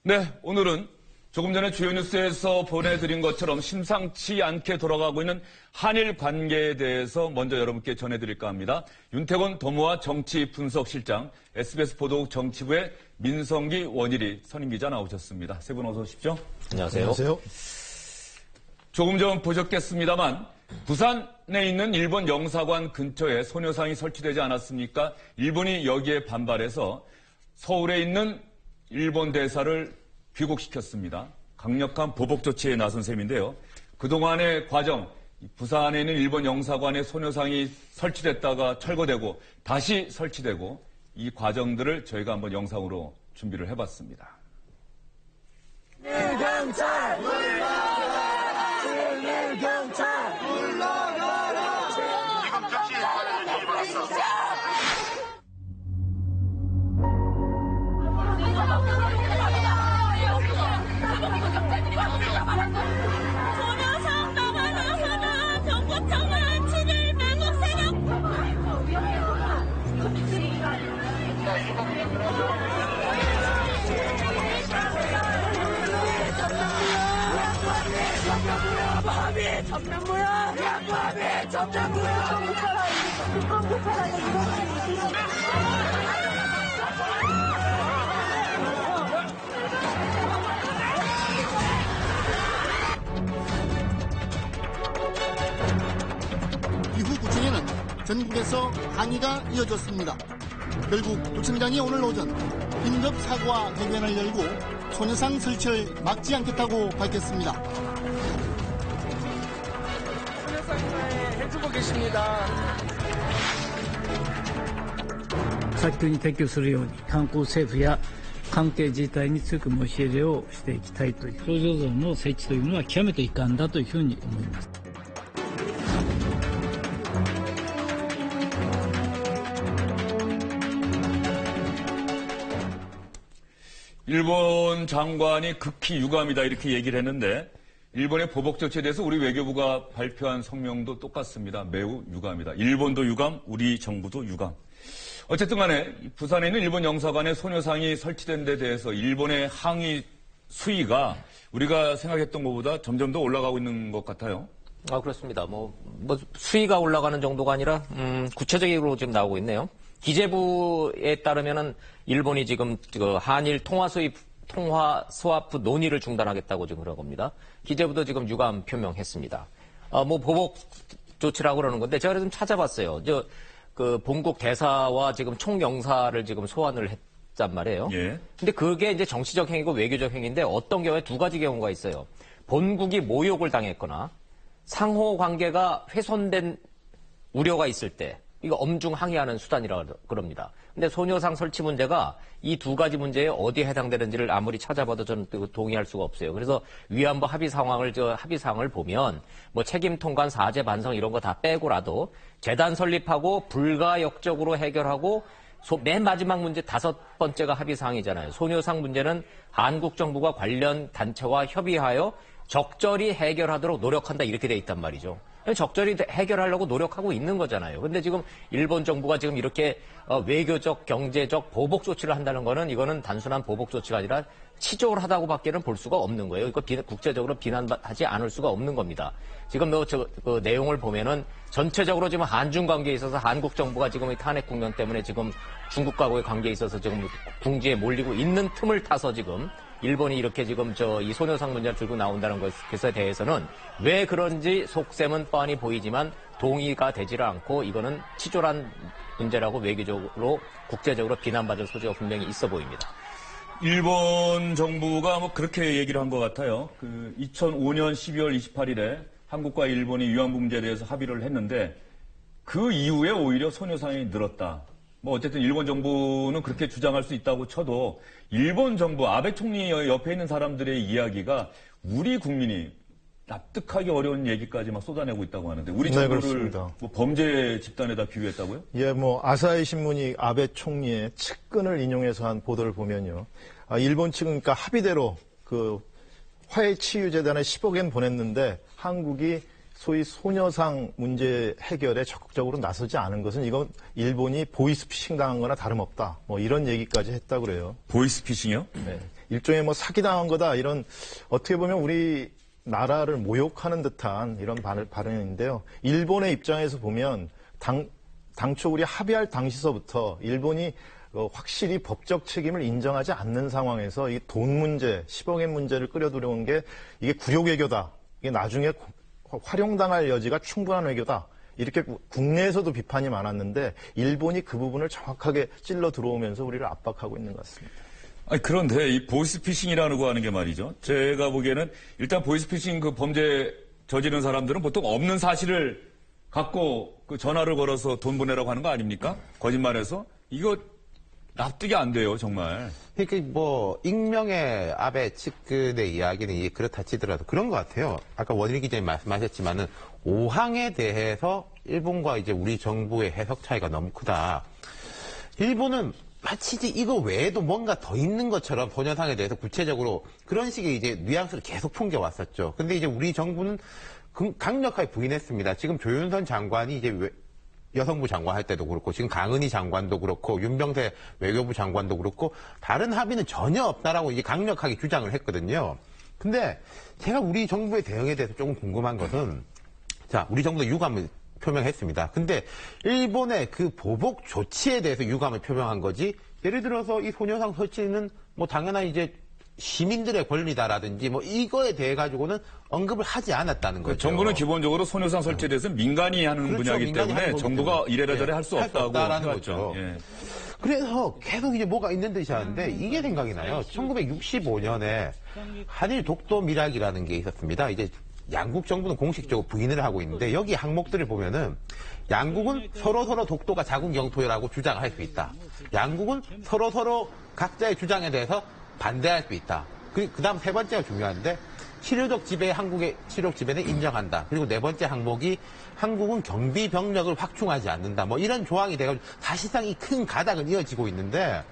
네, 오늘은 조금 전에 주요 뉴스에서 보내드린 것처럼 심상치 않게 돌아가고 있는 한일 관계에 대해서 먼저 여러분께 전해드릴까 합니다. 윤태곤 더모아 정치분석실장, SBS 보도국 정치부의 민성기 원일이 선임기자 나오셨습니다. 세 분 어서 오십시오. 안녕하세요. 안녕하세요. 조금 전 보셨겠습니다만 부산에 있는 일본 영사관 근처에 소녀상이 설치되지 않았습니까? 일본이 여기에 반발해서 서울에 있는 일본 대사를 귀국시켰습니다. 강력한 보복 조치에 나선 셈인데요. 그동안의 과정, 부산에 있는 일본 영사관에 소녀상이 설치됐다가 철거되고 다시 설치되고 이 과정들을 저희가 한번 영상으로 준비를 해봤습니다. 경찰 물러가라! 경찰 물러가라! 지금 즉시 사례를 뒤집어놨어. 소녀상 나가라 정보청을 친일 매국 세력 야구함이 전면부야! 야구함이 전면부야! 이후 구청에는 전국에서 항의가 이어졌습니다. 결국 구청장이 오늘 오전 긴급 사과 대변을 열고 소녀상 설치를 막지 않겠다고 밝혔습니다. 소녀상에 해주고 계십니다. 早急に撤去するように観光政府や関係自治体に強く申し入れをしていきたいという、表情像の設置というのは極めて遺憾だというふうに思います。 일본 장관이 극히 유감이다 이렇게 얘기를 했는데 일본의 보복 조치에 대해서 우리 외교부가 발표한 성명도 똑같습니다. 매우 유감이다. 일본도 유감, 우리 정부도 유감. 어쨌든 간에 부산에 있는 일본 영사관에 소녀상이 설치된 데 대해서 일본의 항의 수위가 우리가 생각했던 것보다 점점 더 올라가고 있는 것 같아요. 그렇습니다. 수위가 올라가는 정도가 아니라, 구체적으로 지금 나오고 있네요. 기재부에 따르면은 일본이 지금 한일 통화 스와프 논의를 중단하겠다고 지금 그런 겁니다. 기재부도 지금 유감 표명했습니다. 보복 조치라고 그러는 건데 제가 좀 찾아봤어요. 본국 대사와 지금 총영사를 지금 소환을 했단 말이에요. 예. 근데 그게 이제 정치적 행위고 외교적 행위인데 어떤 경우에 두 가지 경우가 있어요. 본국이 모욕을 당했거나 상호 관계가 훼손된 우려가 있을 때 이거 엄중 항의하는 수단이라고 그럽니다. 근데 소녀상 설치 문제가 이 두 가지 문제에 어디에 해당되는지를 아무리 찾아봐도 저는 동의할 수가 없어요. 그래서 위안부 합의사항을 보면 책임 통관, 사죄, 반성 이런 거 다 빼고라도 재단 설립하고 불가역적으로 해결하고 맨 마지막 문제 5번째가 합의사항이잖아요. 소녀상 문제는 한국 정부가 관련 단체와 협의하여 적절히 해결하도록 노력한다 이렇게 돼 있단 말이죠. 적절히 해결하려고 노력하고 있는 거잖아요. 근데 지금 일본 정부가 지금 이렇게 외교적, 경제적 보복 조치를 한다는 거는 이거는 단순한 보복 조치가 아니라 치졸 하다고 밖에는 볼 수가 없는 거예요. 이거 국제적으로 비난하지 않을 수가 없는 겁니다. 지금 그 내용을 보면은 전체적으로 지금 한중 관계에 있어서 한국 정부가 지금 이 탄핵 국면 때문에 지금 중국과의 관계에 있어서 지금 궁지에 몰리고 있는 틈을 타서 지금 일본이 이렇게 지금 이 소녀상 문제를 들고 나온다는 것에 대해서는 왜 그런지 속셈은 뻔히 보이지만 동의가 되지를 않고 이거는 치졸한 문제라고 외교적으로 국제적으로 비난받을 소지가 분명히 있어 보입니다. 일본 정부가 그렇게 얘기를 한 것 같아요. 2005년 12월 28일에 한국과 일본이 위안부 문제에 대해서 합의를 했는데 그 이후에 오히려 소녀상이 늘었다. 어쨌든 일본 정부는 그렇게 주장할 수 있다고 쳐도 일본 정부, 아베 총리 옆에 있는 사람들의 이야기가 우리 국민이 납득하기 어려운 얘기까지 막 쏟아내고 있다고 하는데 우리 정부를 범죄 집단에다 비유했다고요? 예, 아사히 신문이 아베 총리의 측근을 인용해서 한 보도를 보면요. 일본 측은 그러니까 합의대로 화해치유재단에 10억엔 보냈는데 한국이 소위 소녀상 문제 해결에 적극적으로 나서지 않은 것은 이건 일본이 보이스피싱 당한 거나 다름없다. 뭐 이런 얘기까지 했다고 그래요. 보이스피싱이요? 네. 일종의 뭐 사기당한 거다. 이런 어떻게 보면 우리 나라를 모욕하는 듯한 이런 발언인데요. 일본의 입장에서 보면 당초 우리 합의할 당시서부터 일본이 확실히 법적 책임을 인정하지 않는 상황에서 이 돈 문제, 10억엔 문제를 끌어들여온 게 이게 굴욕 외교다. 이게 나중에 활용당할 여지가 충분한 외교다. 이렇게 국내에서도 비판이 많았는데 일본이 그 부분을 정확하게 찔러 들어오면서 우리를 압박하고 있는 것 같습니다. 아니, 그런데 이 보이스피싱이라고 하는 게 말이죠. 제가 보기에는 일단 보이스피싱 그 범죄 저지른 사람들은 보통 없는 사실을 갖고 그 전화를 걸어서 돈 보내라고 하는 거 아닙니까? 거짓말해서. 이거 납득이 안 돼요, 정말. 그러니까 뭐 익명의 아베 측근의 이야기는 그렇다 치더라도 그런 것 같아요. 아까 원일 기자님 말씀하셨지만은 오항에 대해서 일본과 이제 우리 정부의 해석 차이가 너무 크다. 일본은 마치 이거 외에도 뭔가 더 있는 것처럼 소녀상에 대해서 구체적으로 그런 식의 이제 뉘앙스를 계속 풍겨왔었죠. 근데 이제 우리 정부는 강력하게 부인했습니다. 지금 조윤선 장관이 이제 여성부 장관 할 때도 그렇고 지금 강은희 장관도 그렇고 윤병세 외교부 장관도 그렇고 다른 합의는 전혀 없다라고 이제 강력하게 주장을 했거든요. 근데 제가 우리 정부의 대응에 대해서 조금 궁금한 것은 자, 우리 정부도 유감을 표명했습니다. 근데 일본의 그 보복 조치에 대해서 유감을 표명한 거지 예를 들어서 이 소녀상 설치는 뭐 당연한 이제 시민들의 권리다라든지 뭐 이거에 대해 가지고는 언급을 하지 않았다는 거죠. 정부는 기본적으로 소녀상 설치에 대해서 민간이 하는 그렇죠, 분야이기 민간이 때문에 하는 정부가 이래저래 할 수 없다고 없다라는 해왔죠. 거죠. 예. 그래서 계속 이제 뭐가 있는 듯이 하는데 이게 생각이 나요. 1965년에 한일 독도 밀약이라는 게 있었습니다. 이제 양국 정부는 공식적으로 부인을 하고 있는데 여기 항목들을 보면은 양국은 서로 독도가 자국 영토라고 주장할 수 있다. 양국은 서로 각자의 주장에 대해서 반대할 수 있다. 그 다음 세 번째가 중요한데 치료적 지배, 한국의 치료적 지배는 인정한다. 그리고 네 번째 항목이 한국은 경비 병력을 확충하지 않는다. 뭐 이런 조항이 돼가지고 사실상 이 큰 가닥은 이어지고 있는데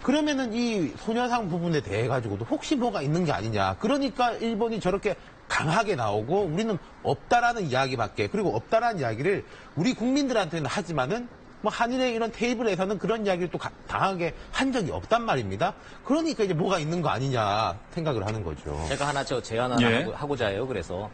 그러면은 이 소녀상 부분에 대해 가지고도 혹시 뭐가 있는 게 아니냐. 그러니까 일본이 저렇게 강하게 나오고 우리는 없다라는 이야기밖에 그리고 없다라는 이야기를 우리 국민들한테는 하지만은 뭐 한일의 이런 테이블에서는 그런 이야기를 또 강하게 한 적이 없단 말입니다. 그러니까 이제 뭐가 있는 거 아니냐 생각을 하는 거죠. 제가 하나 제안 하나 하고자 해요. 그래서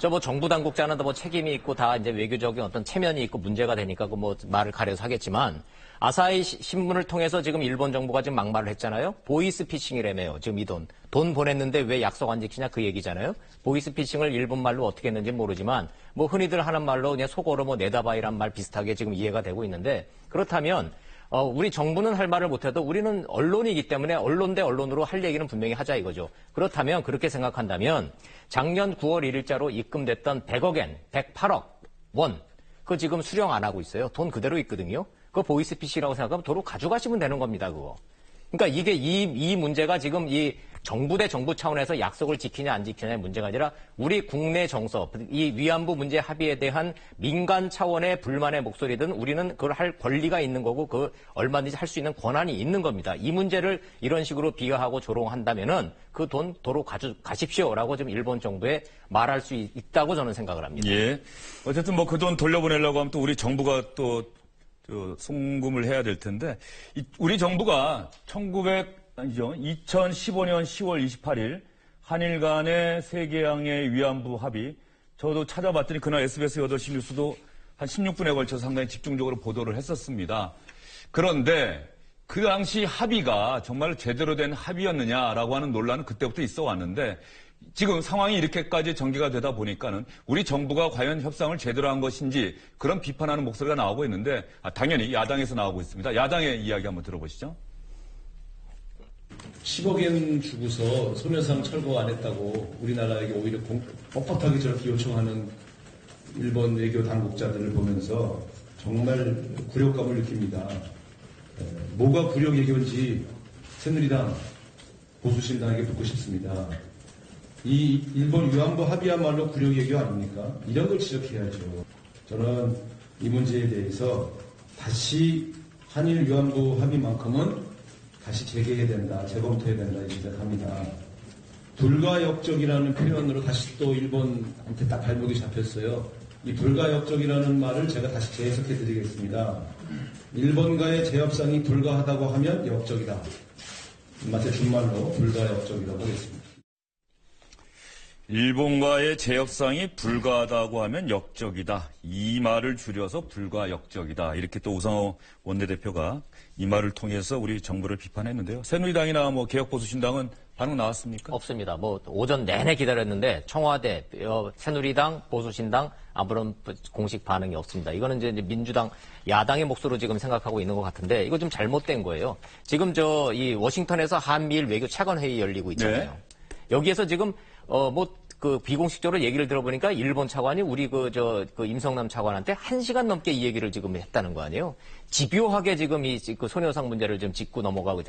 뭐 정부 당국자는 뭐 책임이 있고 다 이제 외교적인 어떤 체면이 있고 문제가 되니까 그 뭐 말을 가려서 하겠지만 아사히 신문을 통해서 지금 일본 정부가 지금 막말을 했잖아요. 보이스피싱이라며요. 지금 이 돈 보냈는데 왜 약속 안 지키냐 그 얘기잖아요. 보이스피싱을 일본 말로 어떻게 했는지 모르지만 뭐 흔히들 하는 말로 그냥 속어로 뭐 내다봐이란 말 비슷하게 지금 이해가 되고 있는데 그렇다면 우리 정부는 할 말을 못해도 우리는 언론이기 때문에 언론 대 언론으로 할 얘기는 분명히 하자 이거죠. 그렇다면 그렇게 생각한다면 작년 9월 1일자로 입금됐던 100억엔 108억 원 그거 지금 수령 안 하고 있어요. 돈 그대로 있거든요. 그거 보이스피싱이라고 생각하면 도로 가져가시면 되는 겁니다. 그거. 그러니까 이게 이 문제가 지금 이 정부 대 정부 차원에서 약속을 지키냐 안 지키냐의 문제가 아니라 우리 국내 정서, 이 위안부 문제 합의에 대한 민간 차원의 불만의 목소리든 우리는 그걸 할 권리가 있는 거고 그 얼마든지 할 수 있는 권한이 있는 겁니다. 이 문제를 이런 식으로 비하하고 조롱한다면은 그 돈 도로 가십시오라고 지금 일본 정부에 말할 수 있다고 저는 생각을 합니다. 예. 어쨌든 뭐 그 돈 돌려보내려고 하면 또 우리 정부가 또 송금을 해야 될 텐데 우리 정부가 2015년 10월 28일 한일 간의 세계양의 위안부 합의 저도 찾아봤더니 그날 SBS 8시 뉴스도 한 16분에 걸쳐서 상당히 집중적으로 보도를 했었습니다. 그런데 그 당시 합의가 정말 제대로 된 합의였느냐라고 하는 논란은 그때부터 있어 왔는데 지금 상황이 이렇게까지 전개가 되다 보니까는 우리 정부가 과연 협상을 제대로 한 것인지 그런 비판하는 목소리가 나오고 있는데 당연히 야당에서 나오고 있습니다. 야당의 이야기 한번 들어보시죠. 10억엔 주고서 소녀상 철거 안 했다고 우리나라에게 오히려 뻣뻣하게 저렇게 요청하는 일본 외교 당국자들을 보면서 정말 굴욕감을 느낍니다. 뭐가 굴욕 외교인지 새누리당, 보수신당에게 묻고 싶습니다. 이 일본 위안부 합의야말로 굴욕 외교 아닙니까? 이런 걸 지적해야죠. 저는 이 문제에 대해서 다시 한일 위안부 합의만큼은 다시 재개해야 된다, 재검토해야 된다, 이렇게 생각합니다. 불가역적이라는 표현으로 다시 또 일본한테 딱 발목이 잡혔어요. 이 불가역적이라는 말을 제가 다시 재해석해 드리겠습니다. 일본과의 재협상이 불가하다고 하면 역적이다. 마치 준말로 불가역적이라고 하겠습니다. 일본과의 재협상이 불가하다고 하면 역적이다. 이 말을 줄여서 불가역적이다. 이렇게 또 우상호 원내대표가 이 말을 통해서 우리 정부를 비판했는데요. 새누리당이나 뭐 개혁보수신당은 반응 나왔습니까? 없습니다. 뭐 오전 내내 기다렸는데 청와대, 새누리당, 보수신당 아무런 공식 반응이 없습니다. 이거는 이제 민주당 야당의 몫으로 지금 생각하고 있는 것 같은데 이거 좀 잘못된 거예요. 지금 이 워싱턴에서 한미일 외교 차관 회의 열리고 있잖아요. 네. 여기에서 지금 비공식적으로 얘기를 들어보니까 일본 차관이 우리 임성남 차관한테 1시간 넘게 이 얘기를 지금 했다는 거 아니에요? 집요하게 지금 그 소녀상 문제를 지금 짚고 넘어가고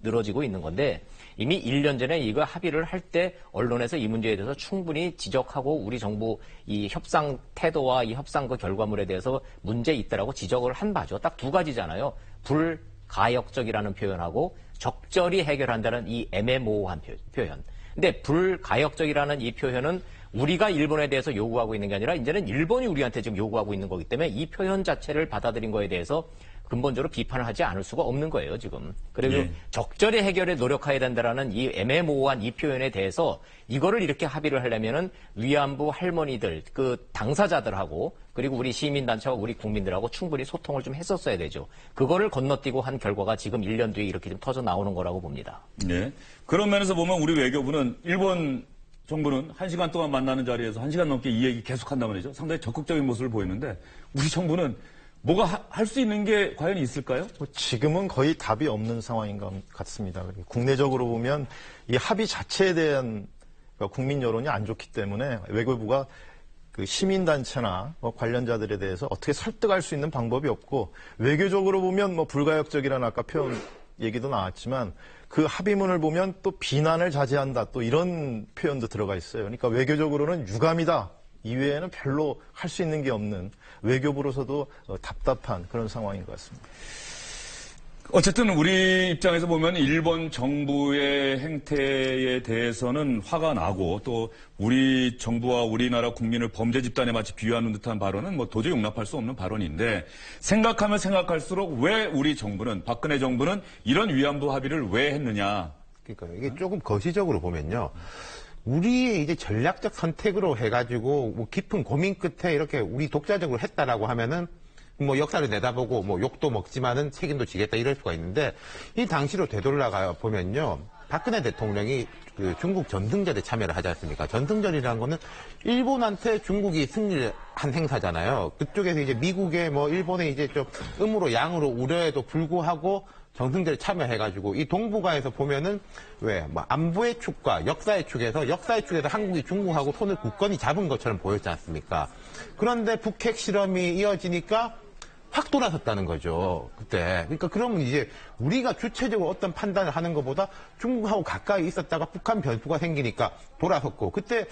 늘어지고 있는 건데 이미 1년 전에 이거 합의를 할 때 언론에서 이 문제에 대해서 충분히 지적하고 우리 정부 이 협상 태도와 이 협상 그 결과물에 대해서 문제 있다라고 지적을 한 바죠. 딱 두 가지잖아요. 불가역적이라는 표현하고 적절히 해결한다는 이 애매모호한 표현. 근데 불가역적이라는 이 표현은 우리가 일본에 대해서 요구하고 있는 게 아니라 이제는 일본이 우리한테 지금 요구하고 있는 거기 때문에 이 표현 자체를 받아들인 거에 대해서 근본적으로 비판을 하지 않을 수가 없는 거예요, 지금. 그리고 예. 적절히 해결에 노력해야 된다라는 이 애매모호한 이 표현에 대해서 이거를 이렇게 합의를 하려면은 위안부 할머니들, 그 당사자들하고 그리고 우리 시민단체와 우리 국민들하고 충분히 소통을 좀 했었어야 되죠. 그거를 건너뛰고 한 결과가 지금 1년 뒤에 이렇게 좀 터져 나오는 거라고 봅니다. 네. 그런 면에서 보면 우리 외교부는 일본 정부는 1시간 동안 만나는 자리에서 1시간 넘게 이 얘기 계속한단 말이죠. 상당히 적극적인 모습을 보이는데 우리 정부는 뭐가 할 수 있는 게 과연 있을까요? 지금은 거의 답이 없는 상황인 것 같습니다. 국내적으로 보면 이 합의 자체에 대한 국민 여론이 안 좋기 때문에 외교부가 그 시민단체나 관련자들에 대해서 어떻게 설득할 수 있는 방법이 없고 외교적으로 보면 불가역적이라는 아까 표현 얘기도 나왔지만 그 합의문을 보면 또 비난을 자제한다 또 이런 표현도 들어가 있어요. 그러니까 외교적으로는 유감이다. 이외에는 별로 할 수 있는 게 없는 외교부로서도 답답한 그런 상황인 것 같습니다. 어쨌든 우리 입장에서 보면 일본 정부의 행태에 대해서는 화가 나고 또 우리 정부와 우리나라 국민을 범죄 집단에 마치 비유하는 듯한 발언은 도저히 용납할 수 없는 발언인데 생각하면 생각할수록 왜 우리 정부는 박근혜 정부는 이런 위안부 합의를 왜 했느냐. 그러니까 이게 조금 거시적으로 보면요. 우리의 이제 전략적 선택으로 해가지고 깊은 고민 끝에 이렇게 우리 독자적으로 했다라고 하면은 역사를 내다보고 욕도 먹지만은 책임도 지겠다 이럴 수가 있는데 이 당시로 되돌아가 보면요. 박근혜 대통령이 그 중국 전승절에 참여를 하지 않습니까? 전승절이라는 거는 일본한테 중국이 승리를 한 행사잖아요. 그쪽에서 이제 미국의 일본의 이제 좀 음으로 양으로 우려에도 불구하고 정승절에 참여해가지고 이 동북아에서 보면은 안보의 축과 역사의 축에서 한국이 중국하고 손을 굳건히 잡은 것처럼 보였지 않습니까? 그런데 북핵 실험이 이어지니까 확 돌아섰다는 거죠. 그때. 그러니까 그러면 이제 우리가 주체적으로 어떤 판단을 하는 것보다 중국하고 가까이 있었다가 북한 변수가 생기니까 돌아섰고 그때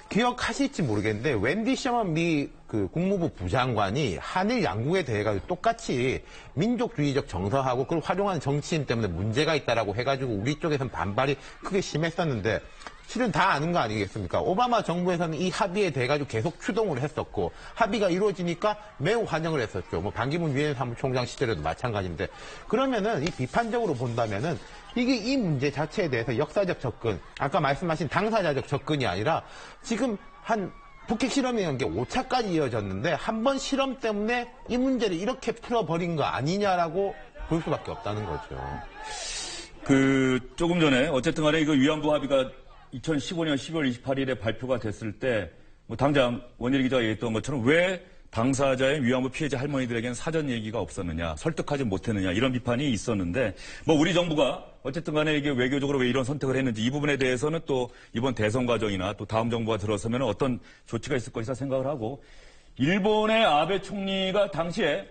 기억하실지 모르겠는데 웬디 셔먼 미 국무부 부장관이 한일 양국에 대해 가지고 똑같이 민족주의적 정서하고 그걸 활용하는 정치인 때문에 문제가 있다라고 해가지고 우리 쪽에서는 반발이 크게 심했었는데 실은 다 아는 거 아니겠습니까? 오바마 정부에서는 이 합의에 대해 가지고 계속 추동을 했었고 합의가 이루어지니까 매우 환영을 했었죠. 반기문 유엔 사무총장 시절에도 마찬가지인데 그러면은 이 비판적으로 본다면은 이게 이 문제 자체에 대해서 역사적 접근, 아까 말씀하신 당사자적 접근이 아니라 지금 북핵 실험이라는 게 5차까지 이어졌는데 한 번 실험 때문에 이 문제를 이렇게 풀어버린 거 아니냐라고 볼 수밖에 없다는 거죠. 조금 전에 어쨌든 간에 이거 위안부 합의가 2015년 12월 28일에 발표가 됐을 때 당장 원일 기자가 얘기했던 것처럼 왜 당사자의 위안부 피해자 할머니들에게는 사전 얘기가 없었느냐, 설득하지 못했느냐 이런 비판이 있었는데 우리 정부가 어쨌든 간에 이게 외교적으로 왜 이런 선택을 했는지 이 부분에 대해서는 또 이번 대선 과정이나 또 다음 정부가 들어서면 어떤 조치가 있을 것이라 생각을 하고 일본의 아베 총리가 당시에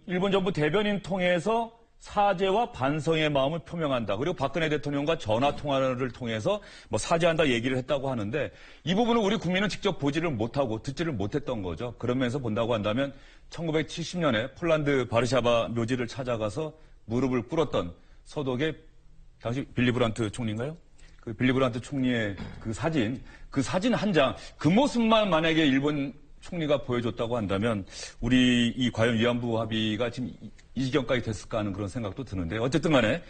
일본 정부 대변인 통해서 사죄와 반성의 마음을 표명한다. 그리고 박근혜 대통령과 전화 통화를 통해서 사죄한다 얘기를 했다고 하는데 이 부분은 우리 국민은 직접 보지를 못하고 듣지를 못했던 거죠. 그러면서 본다고 한다면 1970년에 폴란드 바르샤바 묘지를 찾아가서 무릎을 꿇었던 서독의 당시 빌리 브란트 총리인가요? 그 빌리 브란트 총리의 그 사진 한 장, 그 모습만 만약에 일본 총리가 보여줬다고 한다면 우리 이 과연 위안부 합의가 지금 이 지경까지 됐을까 하는 그런 생각도 드는데 어쨌든 간에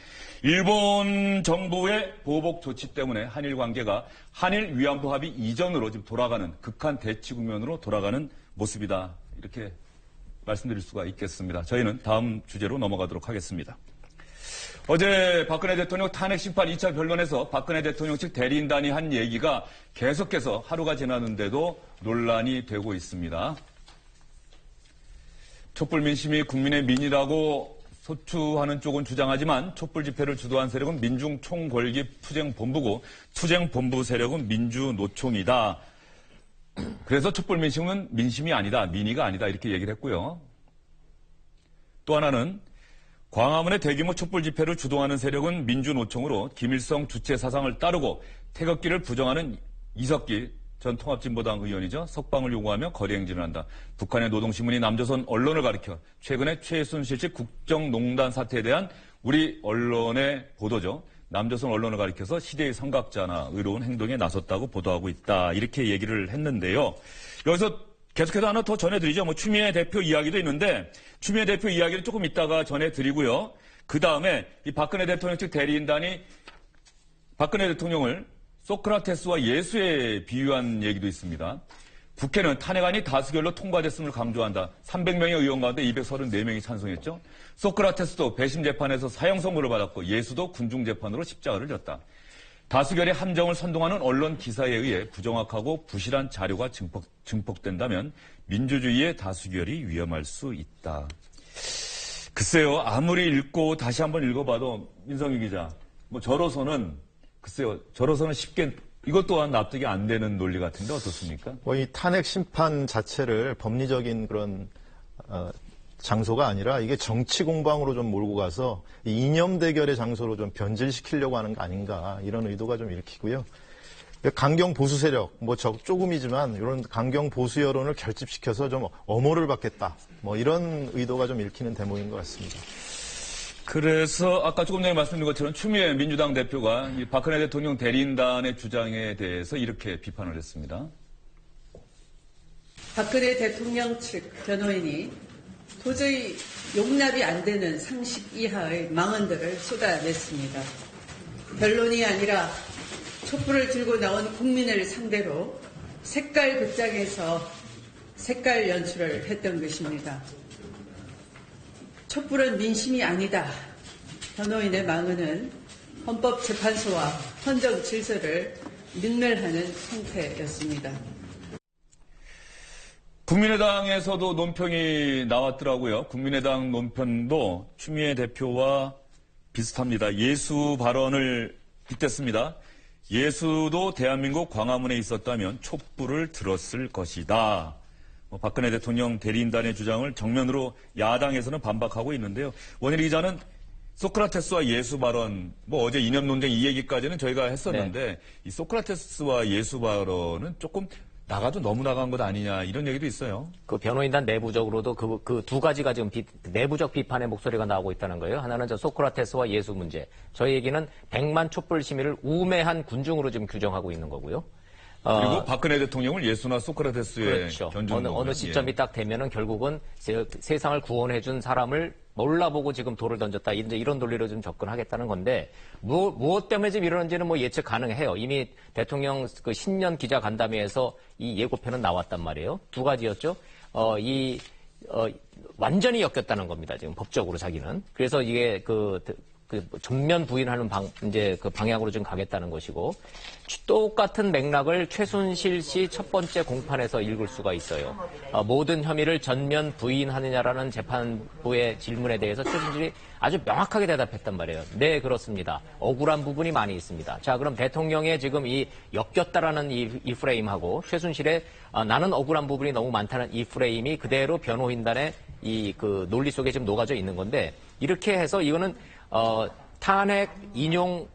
일본 정부의 보복 조치 때문에 한일 관계가 한일 위안부 합의 이전으로 지금 돌아가는 극한 대치 국면으로 돌아가는 모습이다. 이렇게 말씀드릴 수가 있겠습니다. 저희는 다음 주제로 넘어가도록 하겠습니다. 어제 박근혜 대통령 탄핵 심판 2차 변론에서 박근혜 대통령 측 대리인단이 한 얘기가 계속해서 하루가 지났는데도 논란이 되고 있습니다. 촛불 민심이 국민의 민이라고 소추하는 쪽은 주장하지만 촛불 집회를 주도한 세력은 민중총궐기 투쟁본부고 투쟁본부 세력은 민주노총이다. 그래서 촛불 민심은 민심이 아니다, 민의가 아니다 이렇게 얘기를 했고요. 또 하나는 광화문의 대규모 촛불 집회를 주도하는 세력은 민주노총으로 김일성 주체 사상을 따르고 태극기를 부정하는 이석기 전 통합진보당 의원이죠. 석방을 요구하며 거리 행진을 한다. 북한의 노동신문이 남조선 언론을 가리켜 최근에 최순실 씨 국정농단 사태에 대한 우리 언론의 보도죠. 남조선 언론을 가리켜서 시대의 선각자나 의로운 행동에 나섰다고 보도하고 있다. 이렇게 얘기를 했는데요. 여기서 계속해서 하나 더 전해드리죠. 추미애 대표 이야기도 있는데 추미애 대표 이야기를 조금 이따가 전해드리고요. 그 다음에 이 박근혜 대통령 측 대리인단이 박근혜 대통령을 소크라테스와 예수에 비유한 얘기도 있습니다. 국회는 탄핵안이 다수결로 통과됐음을 강조한다. 300명의 의원 가운데 234명이 찬성했죠. 소크라테스도 배심 재판에서 사형 선고를 받았고 예수도 군중 재판으로 십자가를 졌다. 다수결의 함정을 선동하는 언론 기사에 의해 부정확하고 부실한 자료가 증폭된다면 민주주의의 다수결이 위험할 수 있다. 글쎄요, 아무리 읽고 다시 한번 읽어봐도 민성희 기자, 저로서는 쉽게 이것 또한 납득이 안 되는 논리 같은데 어떻습니까? 이 탄핵 심판 자체를 법리적인 그런 장소가 아니라 이게 정치 공방으로 좀 몰고 가서 이 이념 대결의 장소로 좀 변질시키려고 하는 거 아닌가 이런 의도가 좀 읽히고요. 강경 보수 세력 조금이지만 이런 강경 보수 여론을 결집시켜서 좀 엄호를 받겠다 이런 의도가 좀 읽히는 대목인 것 같습니다. 그래서 아까 조금 전에 말씀드린 것처럼 추미애 민주당 대표가 이 박근혜 대통령 대리인단의 주장에 대해서 이렇게 비판을 했습니다. 박근혜 대통령 측 변호인이 도저히 용납이 안 되는 상식 이하의 망언들을 쏟아냈습니다. 변론이 아니라 촛불을 들고 나온 국민을 상대로 색깔 극장에서 색깔 연출을 했던 것입니다. 촛불은 민심이 아니다. 변호인의 망언은 헌법재판소와 헌정 질서를 능멸하는 행태였습니다. 국민의당에서도 논평이 나왔더라고요. 국민의당 논평도 추미애 대표와 비슷합니다. 예수 발언을 빗댔습니다. 예수도 대한민국 광화문에 있었다면 촛불을 들었을 것이다. 박근혜 대통령 대리인단의 주장을 정면으로 야당에서는 반박하고 있는데요. 원일 기자는 소크라테스와 예수 발언, 어제 이념 논쟁 이 얘기까지는 저희가 했었는데 이 소크라테스와 예수 발언은 조금 나가도 너무 나간 것 아니냐 이런 얘기도 있어요. 그 변호인단 내부적으로도 그 두 가지가 지금 내부적 비판의 목소리가 나오고 있다는 거예요. 하나는 소크라테스와 예수 문제. 저희 얘기는 100만 촛불 시민을 우매한 군중으로 지금 규정하고 있는 거고요. 그리고 박근혜 대통령을 예수나 소크라테스에 그렇죠. 어느 시점이 딱 되면은 결국은 세상을 구원해준 사람을 몰라보고 지금 돌을 던졌다. 이제 이런 논리로 좀 접근하겠다는 건데 무엇 때문에 지금 이러는지는 예측 가능해요. 이미 대통령 그 신년 기자 간담회에서 이 예고편은 나왔단 말이에요. 두 가지였죠. 완전히 엮였다는 겁니다. 지금 법적으로 자기는. 그래서 이게 전면 부인하는 방향으로 좀 가겠다는 것이고, 똑같은 맥락을 최순실 씨 첫 번째 공판에서 읽을 수가 있어요. 모든 혐의를 전면 부인하느냐라는 재판부의 질문에 대해서 최순실이 아주 명확하게 대답했단 말이에요. 네, 그렇습니다. 억울한 부분이 많이 있습니다. 자, 그럼 대통령의 지금 이 엮였다라는 이 프레임하고 최순실의 나는 억울한 부분이 너무 많다는 이 프레임이 그대로 변호인단의 논리 속에 지금 녹아져 있는 건데, 이렇게 해서 이거는 탄핵 인용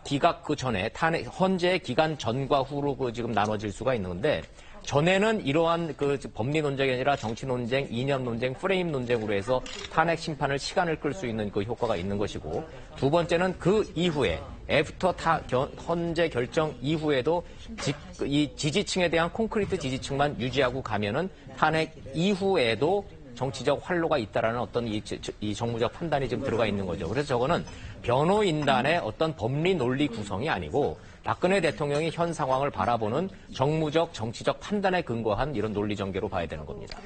기각 그 전에 헌재 기간 전과 후로 지금 나눠질 수가 있는 건데, 전에는 이러한 그 법리 논쟁이 아니라 정치 논쟁, 이념 논쟁, 프레임 논쟁으로 해서 탄핵 심판을 시간을 끌 수 있는 그 효과가 있는 것이고, 두 번째는 그 이후에 애프터 헌재 결정 이후에도 이 지지층에 대한 콘크리트 지지층만 유지하고 가면은 탄핵 이후에도 정치적 활로가 있다라는 어떤 이 정무적 판단이 지금 들어가 있는 거죠. 그래서 저거는 변호인단의 어떤 법리 논리 구성이 아니고 박근혜 대통령이 현 상황을 바라보는 정무적 정치적 판단에 근거한 이런 논리 전개로 봐야 되는 겁니다.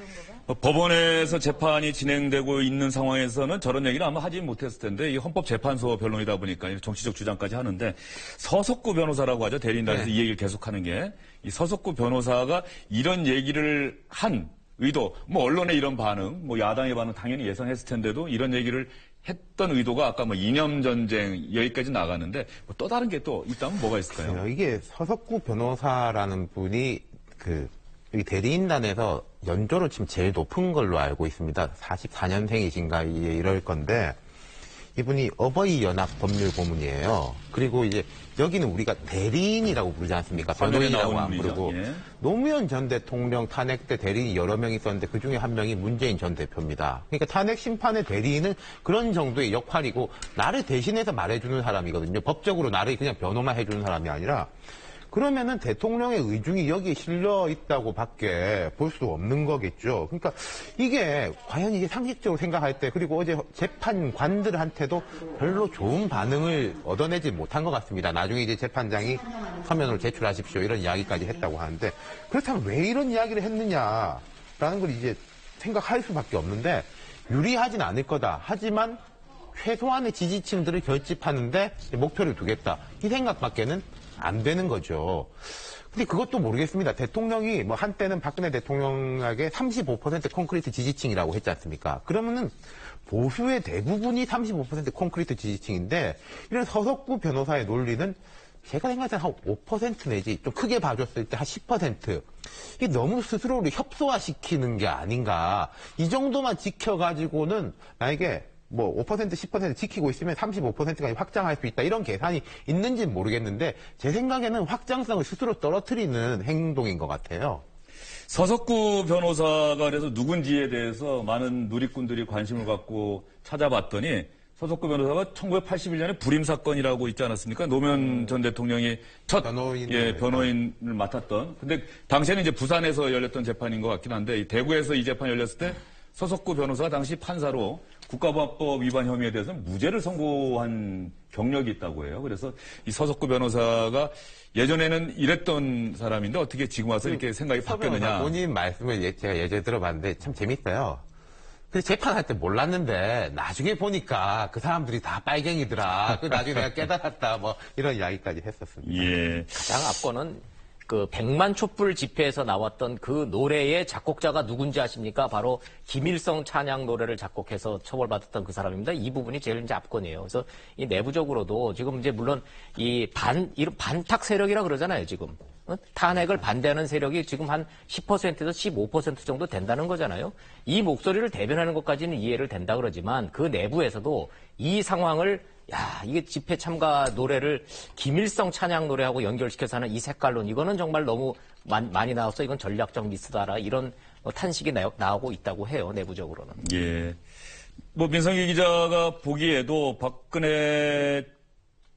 법원에서 재판이 진행되고 있는 상황에서는 저런 얘기를 아마 하지 못했을 텐데 이 헌법재판소 변론이다 보니까 정치적 주장까지 하는데 서석구 변호사라고 하죠. 대리인단에서 이 얘기를 계속하는 게 이 서석구 변호사가 이런 얘기를 한 의도, 뭐 언론의 이런 반응, 뭐 야당의 반응 당연히 예상했을 텐데도 이런 얘기를 했던 의도가 아까 뭐 이념 전쟁 여기까지 나가는데 뭐 또 다른 게 또 있다면 뭐가 있을까요? 이게 서석구 변호사라는 분이 이 대리인단에서 연조로 지금 제일 높은 걸로 알고 있습니다. 44년생이신가 이럴 건데 이분이 어버이 연합 법률 고문이에요. 그리고 이제 여기는 우리가 대리인이라고 부르지 않습니까? 변호인이라고 안 부르고. 예. 노무현 전 대통령 탄핵 때 대리인이 여러 명 있었는데 그중에 한 명이 문재인 전 대표입니다. 그러니까 탄핵 심판의 대리인은 그런 정도의 역할이고 나를 대신해서 말해주는 사람이거든요. 법적으로 나를 그냥 변호만 해주는 사람이 아니라 그러면은 대통령의 의중이 여기에 실려 있다고 밖에 볼 수 없는 거겠죠. 그러니까 이게 과연 이게 상식적으로 생각할 때 그리고 어제 재판관들한테도 별로 좋은 반응을 얻어내지 못한 것 같습니다. 나중에 이제 재판장이 서면으로 제출하십시오 이런 이야기까지 했다고 하는데 그렇다면 왜 이런 이야기를 했느냐라는 걸 이제 생각할 수밖에 없는데 유리하진 않을 거다. 하지만 최소한의 지지층들을 결집하는데 목표를 두겠다. 이 생각밖에는 안 되는 거죠. 근데 그것도 모르겠습니다. 대통령이 뭐 한때는 박근혜 대통령에게 35% 콘크리트 지지층이라고 했지 않습니까? 그러면은 보수의 대부분이 35% 콘크리트 지지층인데 이런 서석구 변호사의 논리는 제가 생각할 때는 한 5% 내지 좀 크게 봐줬을 때 한 10%. 이게 너무 스스로를 협소화시키는 게 아닌가. 이 정도만 지켜가지고는 나에게 뭐 5%, 10% 지키고 있으면 35%까지 확장할 수 있다. 이런 계산이 있는지는 모르겠는데 제 생각에는 확장성을 스스로 떨어뜨리는 행동인 것 같아요. 서석구 변호사가 그래서 누군지에 대해서 많은 누리꾼들이 관심을 갖고 찾아봤더니 서석구 변호사가 1981년에 불임 사건이라고 있지 않았습니까? 노무현 전 대통령이 첫 변호인을 맡았던. 근데 당시에는 이제 부산에서 열렸던 재판인 것 같긴 한데 이 대구에서 이 재판이 열렸을 때 서석구 변호사가 당시 판사로 국가보안법 위반 혐의에 대해서는 무죄를 선고한 경력이 있다고 해요. 그래서 이 서석구 변호사가 예전에는 이랬던 사람인데 어떻게 지금 와서 이렇게 생각이 바뀌었느냐. 본인 말씀을 제가 예전에 들어봤는데 참 재밌어요. 근데 재판할 때 몰랐는데 나중에 보니까 그 사람들이 다 빨갱이더라. 그 나중에 내가 깨달았다. 뭐 이런 이야기까지 했었습니다. 예. 가장 앞거는 그 100만 촛불 집회에서 나왔던 그 노래의 작곡자가 누군지 아십니까? 바로 김일성 찬양 노래를 작곡해서 처벌받았던 그 사람입니다. 이 부분이 제일 이제 앞건이에요. 그래서 이 내부적으로도 지금 이제 물론 이런 반탁 세력이라 그러잖아요, 지금. 탄핵을 반대하는 세력이 지금 한 10%에서 15% 정도 된다는 거잖아요. 이 목소리를 대변하는 것까지는 이해를 된다 그러지만 그 내부에서도 이 상황을 이게 집회 참가 노래를 김일성 찬양 노래하고 연결시켜서 하는 이 색깔론 이거는 정말 너무 많이 나와서 이건 전략적 미스다라 이런 탄식이 나오고 있다고 해요. 내부적으로는. 예. 뭐 민성기 기자가 보기에도 박근혜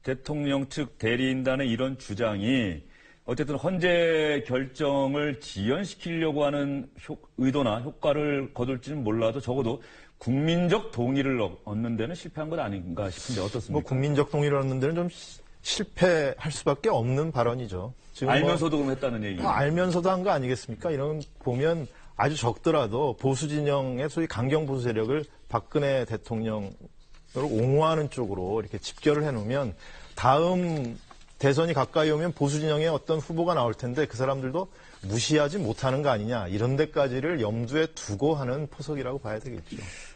대통령 측 대리인단의 이런 주장이 어쨌든 헌재 결정을 지연시키려고 하는 의도나 효과를 거둘지는 몰라도 적어도 국민적 동의를 얻는 데는 실패한 것 아닌가 싶은데 어떻습니까? 뭐 국민적 동의를 얻는 데는 좀 실패할 수밖에 없는 발언이죠. 지금 알면서도 그럼 했다는 얘기. 알면서도 한 거 아니겠습니까? 이런 보면 아주 적더라도 보수 진영의 소위 강경 보수 세력을 박근혜 대통령을 옹호하는 쪽으로 이렇게 집결을 해놓으면 다음 대선이 가까이 오면 보수 진영의 어떤 후보가 나올 텐데 그 사람들도 무시하지 못하는 거 아니냐 이런 데까지를 염두에 두고 하는 포석이라고 봐야 되겠죠.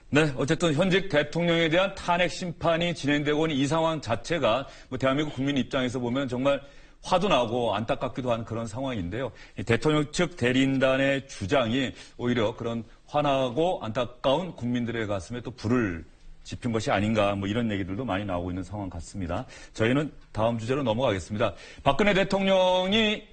네, 어쨌든 현직 대통령에 대한 탄핵 심판이 진행되고 있는 이 상황 자체가 뭐 대한민국 국민 입장에서 보면 정말 화도 나고 안타깝기도 한 그런 상황인데요. 이 대통령 측 대리인단의 주장이 오히려 그런 화나고 안타까운 국민들의 가슴에 또 불을 지핀 것이 아닌가 뭐 이런 얘기들도 많이 나오고 있는 상황 같습니다. 저희는 다음 주제로 넘어가겠습니다. 박근혜 대통령이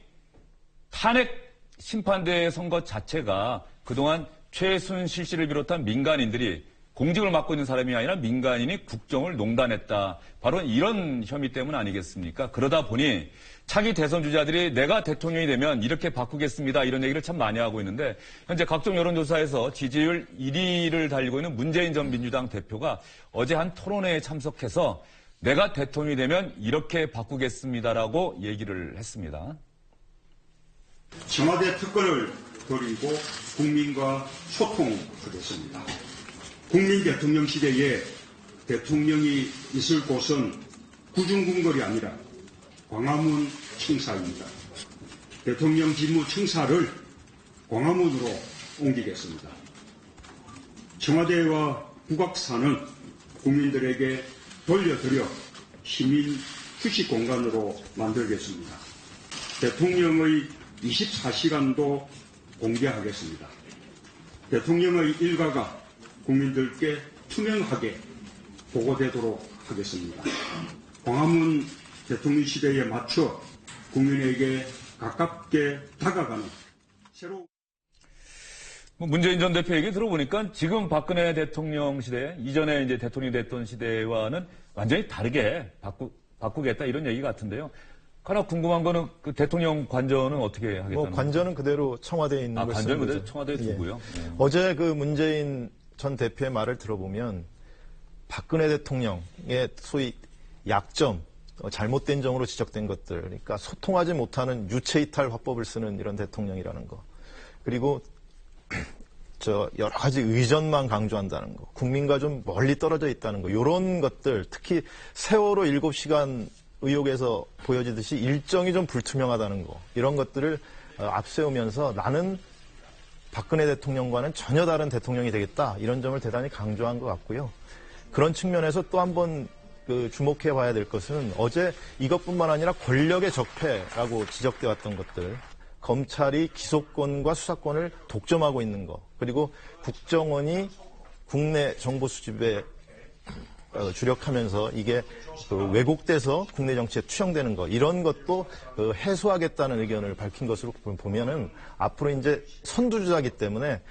탄핵 심판대 선거 자체가 그동안 최순실 씨를 비롯한 민간인들이 공직을 맡고 있는 사람이 아니라 민간인이 국정을 농단했다. 바로 이런 혐의 때문 아니겠습니까? 그러다 보니 차기 대선 주자들이 내가 대통령이 되면 이렇게 바꾸겠습니다. 이런 얘기를 참 많이 하고 있는데 현재 각종 여론조사에서 지지율 1위를 달리고 있는 문재인 전 민주당 대표가 어제 한 토론회에 참석해서 내가 대통령이 되면 이렇게 바꾸겠습니다라고 얘기를 했습니다. 청와대 특권을 버리고 국민과 소통하겠습니다. 국민 대통령 시대에 대통령이 있을 곳은 구중궁궐이 아니라 광화문 청사입니다. 대통령 직무 청사를 광화문으로 옮기겠습니다. 청와대와 국악사는 국민들에게 돌려드려 시민 휴식 공간으로 만들겠습니다. 대통령의 24시간도 공개하겠습니다. 대통령의 일가가 국민들께 투명하게 보고되도록 하겠습니다. 광화문 대통령 시대에 맞춰 국민에게 가깝게 다가가는 새로운 문재인 전 대표 얘기 들어보니까 지금 박근혜 대통령 시대, 이전에 이제 대통령이 됐던 시대와는 완전히 다르게 바꾸겠다 이런 얘기 같은데요. 하나 궁금한 거는 그 대통령 관저는 어떻게 하겠다는 관저는 그대로 청와대에 있는 것을 관저는 그대로 청와대에 두고요. 예. 어제 그 문재인 전 대표의 말을 들어보면 박근혜 대통령의 소위 약점, 잘못된 점으로 지적된 것들, 그러니까 소통하지 못하는 유체이탈 화법을 쓰는 이런 대통령이라는 거, 그리고 여러 가지 의전만 강조한다는 거, 국민과 좀 멀리 떨어져 있다는 거, 이런 것들, 특히 세월호 7시간 의혹에서 보여지듯이 일정이 좀 불투명하다는 거, 이런 것들을 앞세우면서 나는 박근혜 대통령과는 전혀 다른 대통령이 되겠다, 이런 점을 대단히 강조한 것 같고요. 그런 측면에서 또 한 번 주목해 봐야 될 것은 어제 이것뿐만 아니라 권력의 적폐라고 지적돼 왔던 것들, 검찰이 기소권과 수사권을 독점하고 있는 거, 그리고 국정원이 국내 정보 수집에 주력하면서 이게 왜곡돼서 국내 정치에 투영되는 거, 이런 것도 해소하겠다는 의견을 밝힌 것으로 보면은 앞으로 이제 선두주자이기 때문에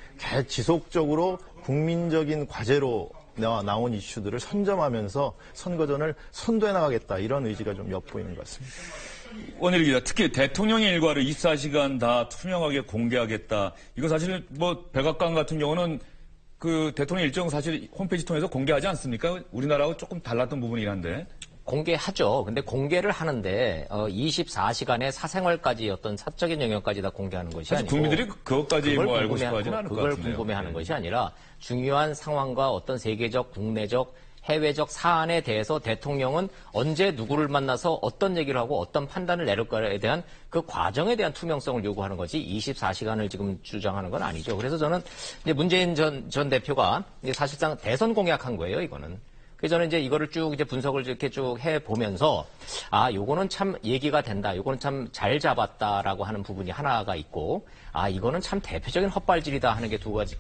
지속적으로 국민적인 과제로 나온 이슈들을 선점하면서 선거전을 선도해 나가겠다, 이런 의지가 좀 엿보이는 것 같습니다. 원일 기자, 특히 대통령의 일과를 24시간 다 투명하게 공개하겠다. 이거 사실 백악관 같은 경우는 그 대통령 일정 사실 홈페이지 통해서 공개하지 않습니까? 우리나라하고 조금 달랐던 부분이긴 한데. 공개하죠. 근데 공개를 하는데 24시간의 사생활까지 어떤 사적인 영역까지 다 공개하는 것이 사실 아니고 국민들이 그것까지 알고 싶어 하지는 않을 것 그걸 같은데요. 궁금해하는 것이 아니라 중요한 상황과 어떤 세계적, 국내적, 해외적 사안에 대해서 대통령은 언제 누구를 만나서 어떤 얘기를 하고 어떤 판단을 내릴까에 대한 그 과정에 대한 투명성을 요구하는 거지 24시간을 지금 주장하는 건 아니죠. 그래서 저는 이제 문재인 전 대표가 이제 사실상 대선 공약한 거예요, 이거는. 그래서 저는 이제 이거를 쭉 이제 분석을 이렇게 쭉 해 보면서 요거는 참 얘기가 된다. 요거는 참 잘 잡았다라고 하는 부분이 하나가 있고, 이거는 참 대표적인 헛발질이다 하는 게 두 가지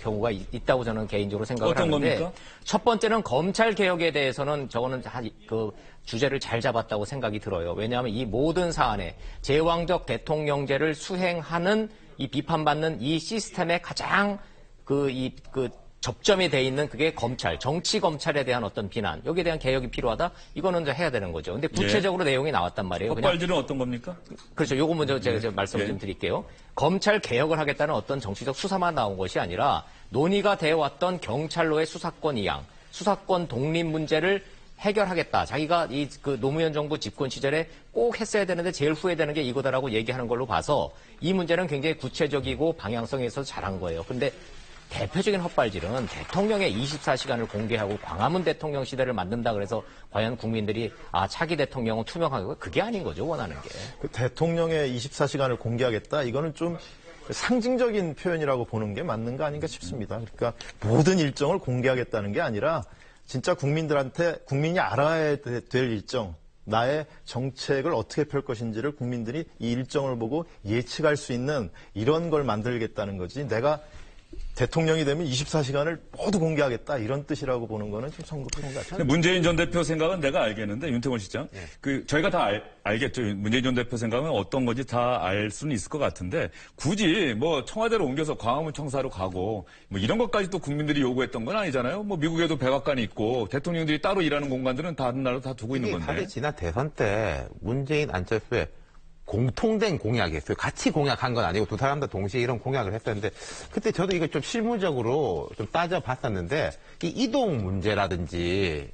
경우가 있다고 저는 개인적으로 생각을 하는데, 겁니까? 첫 번째는 검찰 개혁에 대해서는 저거는 그 주제를 잘 잡았다고 생각이 들어요. 왜냐하면 이 모든 사안에 제왕적 대통령제를 수행하는 이 비판받는 이 시스템의 가장 접점이 돼 있는 그게 검찰, 정치 검찰에 대한 어떤 비난, 여기에 대한 개혁이 필요하다. 이거는 이제 해야 되는 거죠. 근데 구체적으로 내용이 나왔단 말이에요. 헛발질은 어떤 겁니까? 그렇죠. 요거 먼저 제가 말씀을 좀 드릴게요. 검찰 개혁을 하겠다는 어떤 정치적 수사만 나온 것이 아니라 논의가 되어 왔던 경찰로의 수사권 이양, 수사권 독립 문제를 해결하겠다. 자기가 그 노무현 정부 집권 시절에 꼭 했어야 되는데 제일 후회되는 게 이거다라고 얘기하는 걸로 봐서 이 문제는 굉장히 구체적이고 방향성에 있어서 잘한 거예요. 근데 대표적인 헛발질은 대통령의 24시간을 공개하고 광화문 대통령 시대를 만든다 그래서 과연 국민들이 차기 대통령은 투명하고, 그게 아닌 거죠, 원하는 게. 그 대통령의 24시간을 공개하겠다, 이거는 좀 상징적인 표현이라고 보는 게 맞는 거 아닌가 싶습니다. 그러니까 모든 일정을 공개하겠다는 게 아니라 진짜 국민들한테 국민이 알아야 될 일정, 나의 정책을 어떻게 펼 것인지를 국민들이 이 일정을 보고 예측할 수 있는 이런 걸 만들겠다는 거지, 내가 대통령이 되면 24시간을 모두 공개하겠다 이런 뜻이라고 보는 거는 좀 성급한 것 같아요. 문재인 전 대표 생각은 내가 알겠는데 윤태권 실장, 저희가 다 알겠죠. 문재인 전 대표 생각은 어떤 건지 다 알 수는 있을 것 같은데 굳이 뭐 청와대로 옮겨서 광화문 청사로 가고 뭐 이런 것까지 또 국민들이 요구했던 건 아니잖아요. 뭐 미국에도 백악관이 있고 대통령들이 따로 일하는 공간들은 다른 나라로 다 두고 있는 건데. 사실 지난 대선 때 문재인 안철수의 공통된 공약이었어요. 같이 공약한 건 아니고 두 사람 다 동시에 이런 공약을 했었는데 그때 저도 이거 좀 실무적으로 좀 따져봤었는데 이 이동 문제라든지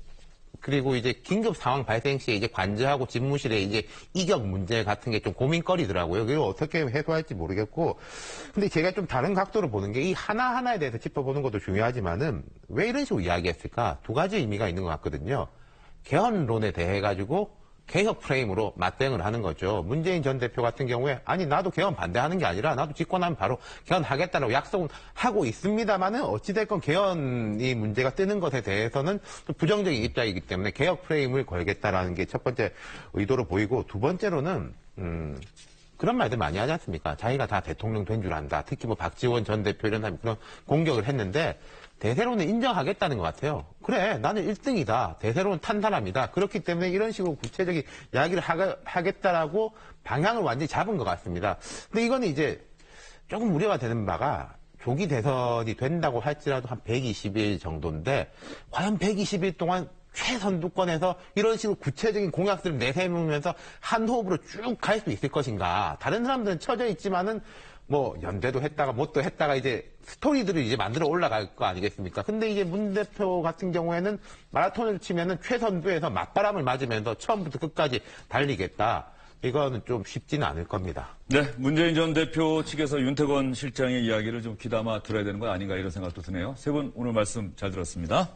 그리고 이제 긴급 상황 발생 시에 이제 관저하고 집무실에 이제 이격 문제 같은 게 좀 고민거리더라고요. 이걸 어떻게 해소할지 모르겠고 근데 제가 좀 다른 각도로 보는 게 이 하나하나에 대해서 짚어보는 것도 중요하지만은 왜 이런 식으로 이야기했을까? 두 가지 의미가 있는 것 같거든요. 개헌론에 대해 가지고 개혁 프레임으로 맞대응을 하는 거죠. 문재인 전 대표 같은 경우에 아니 나도 개헌 반대하는 게 아니라 나도 집권하면 바로 개헌하겠다라고 약속은 하고 있습니다만은 어찌됐건 개헌이 문제가 뜨는 것에 대해서는 또 부정적인 입장이기 때문에 개혁 프레임을 걸겠다라는 게 첫 번째 의도로 보이고 두 번째로는 그런 말들 많이 하지 않습니까? 자기가 다 대통령 된 줄 안다. 특히 뭐 박지원 전 대표 이런 사람이 그런 공격을 했는데 대세로는 인정하겠다는 것 같아요. 그래, 나는 1등이다. 대세로는 탄 사람이다. 그렇기 때문에 이런 식으로 구체적인 이야기를 하겠다라고 방향을 완전히 잡은 것 같습니다. 근데 이거는 이제 조금 우려가 되는 바가 조기 대선이 된다고 할지라도 한 120일 정도인데 과연 120일 동안 최선두권에서 이런 식으로 구체적인 공약들을 내세우면서 한 호흡으로 쭉 갈 수 있을 것인가. 다른 사람들은 처져 있지만은 뭐 연대도 했다가 뭣도 했다가 이제 스토리들을 이제 만들어 올라갈 거 아니겠습니까? 근데 이제 문 대표 같은 경우에는 마라톤을 치면은 최선두에서 맞바람을 맞으면서 처음부터 끝까지 달리겠다. 이거는 좀 쉽지는 않을 겁니다. 네, 문재인 전 대표 측에서 윤태권 실장의 이야기를 좀 귀담아 들어야 되는 건 아닌가 이런 생각도 드네요. 세 분 오늘 말씀 잘 들었습니다.